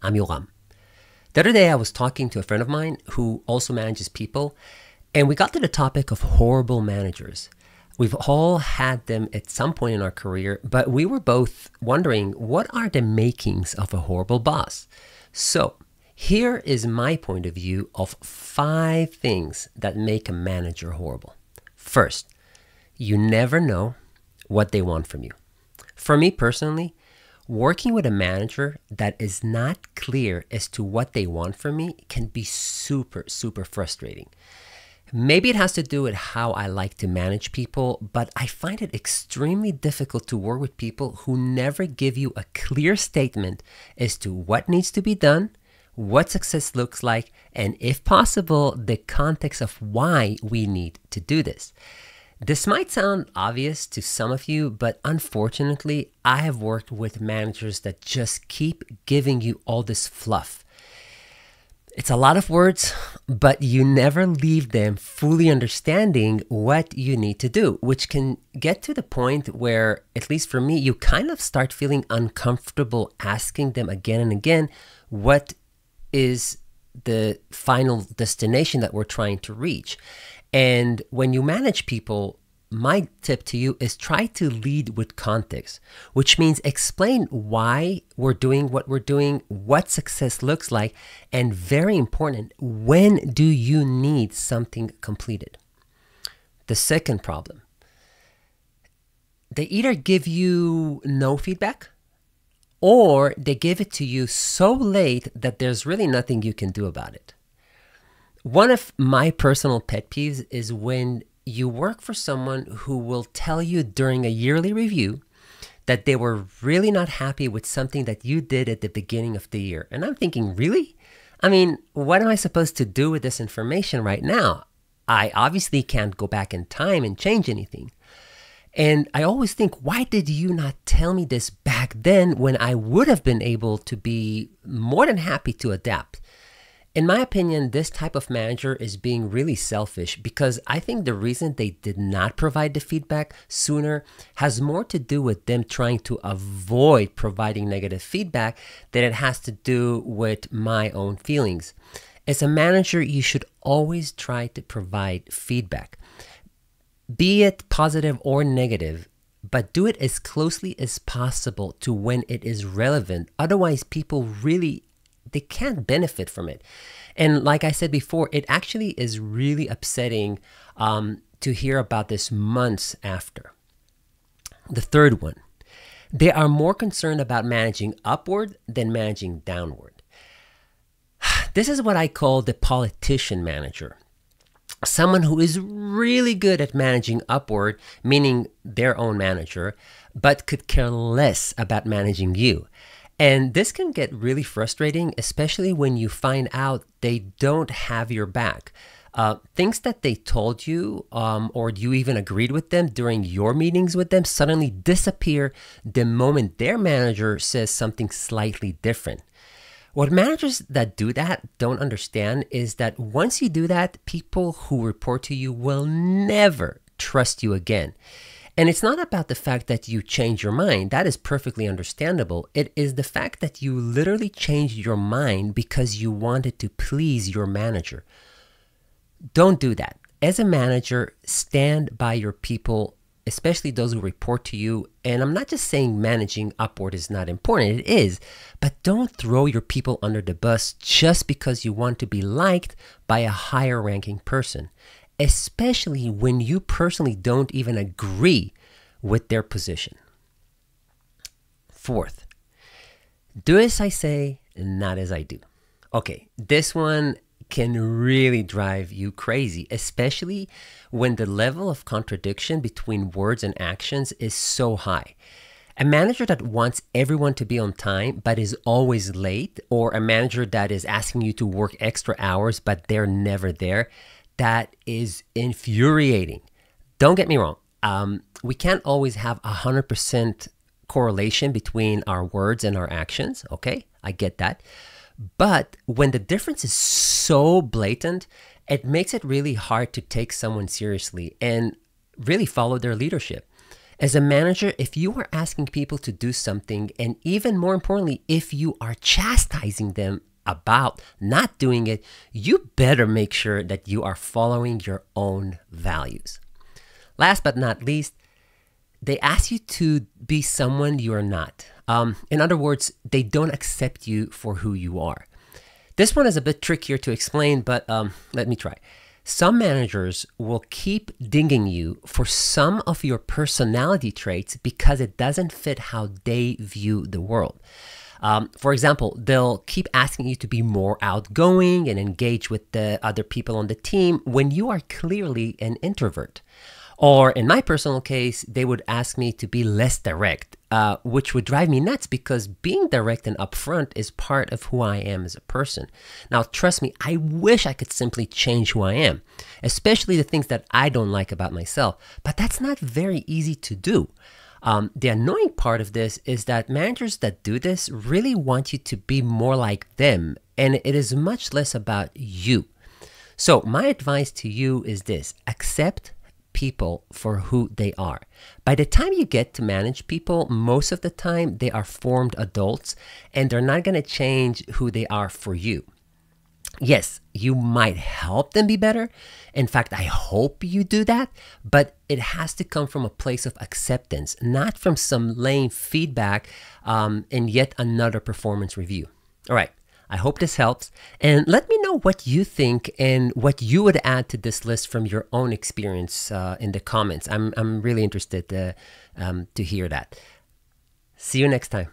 I'm Yoram. The other day I was talking to a friend of mine who also manages people, and we got to the topic of horrible managers. We've all had them at some point in our career, but we were both wondering, what are the makings of a horrible boss? So here is my point of view of 5 things that make a manager horrible. First, you never know what they want from you. For me personally, working with a manager that is not clear as to what they want from me can be super frustrating. Maybe it has to do with how I like to manage people, but I find it extremely difficult to work with people who never give you a clear statement as to what needs to be done, what success looks like, and if possible, the context of why we need to do this. This might sound obvious to some of you, but unfortunately, I have worked with managers that just keep giving you all this fluff. It's a lot of words, but you never leave them fully understanding what you need to do, which can get to the point where, at least for me, you kind of start feeling uncomfortable asking them again and again, what is the final destination that we're trying to reach? And when you manage people, my tip to you is try to lead with context, which means explain why we're doing what we're doing, what success looks like, and very important, when do you need something completed? The second problem, they either give you no feedback or they give it to you so late that there's really nothing you can do about it. One of my personal pet peeves is when you work for someone who will tell you during a yearly review that they were really not happy with something that you did at the beginning of the year. And I'm thinking, really? I mean, what am I supposed to do with this information right now? I obviously can't go back in time and change anything. And I always think, why did you not tell me this back then when I would have been able to be more than happy to adapt? In my opinion, this type of manager is being really selfish because I think the reason they did not provide the feedback sooner has more to do with them trying to avoid providing negative feedback than it has to do with my own feelings. As a manager, you should always try to provide feedback, be it positive or negative, but do it as closely as possible to when it is relevant. Otherwise, people really they can't benefit from it. And like I said before, it actually is really upsetting to hear about this months after. The third one, they are more concerned about managing upward than managing downward. This is what I call the politician manager. Someone who is really good at managing upward, meaning their own manager, but could care less about managing you. And this can get really frustrating, especially when you find out they don't have your back. Things that they told you or you even agreed with them during your meetings with them suddenly disappear the moment their manager says something slightly different. What managers that do that don't understand is that once you do that, people who report to you will never trust you again. And it's not about the fact that you change your mind. That is perfectly understandable. It is the fact that you literally changed your mind because you wanted to please your manager. Don't do that. As a manager, stand by your people, especially those who report to you. And I'm not just saying managing upward is not important. It is. But don't throw your people under the bus just because you want to be liked by a higher ranking person, especially when you personally don't even agree with their position. Fourth, do as I say, not as I do. Okay, this one can really drive you crazy, especially when the level of contradiction between words and actions is so high. A manager that wants everyone to be on time but is always late, or a manager that is asking you to work extra hours but they're never there, that is infuriating. Don't get me wrong. We can't always have 100% correlation between our words and our actions. Okay, I get that. But when the difference is so blatant, it makes it really hard to take someone seriously and really follow their leadership. As a manager, if you are asking people to do something, and even more importantly, if you are chastising them about not doing it, you better make sure that you are following your own values. Last but not least, they ask you to be someone you are not. In other words, they don't accept you for who you are. This one is a bit trickier to explain, but let me try. Some managers will keep dinging you for some of your personality traits because it doesn't fit how they view the world. For example, they'll keep asking you to be more outgoing and engage with the other people on the team when you are clearly an introvert. Or in my personal case, they would ask me to be less direct, which would drive me nuts because being direct and upfront is part of who I am as a person. Now, trust me, I wish I could simply change who I am, especially the things that I don't like about myself, but that's not very easy to do. The annoying part of this is that managers that do this really want you to be more like them, and it is much less about you. So my advice to you is this: accept people for who they are. By the time you get to manage people, most of the time they are formed adults and they're not going to change who they are for you. Yes, you might help them be better. In fact, I hope you do that, but it has to come from a place of acceptance, not from some lame feedback in yet another performance review. All right. I hope this helps, and let me know what you think and what you would add to this list from your own experience in the comments. I'm really interested to hear that. See you next time.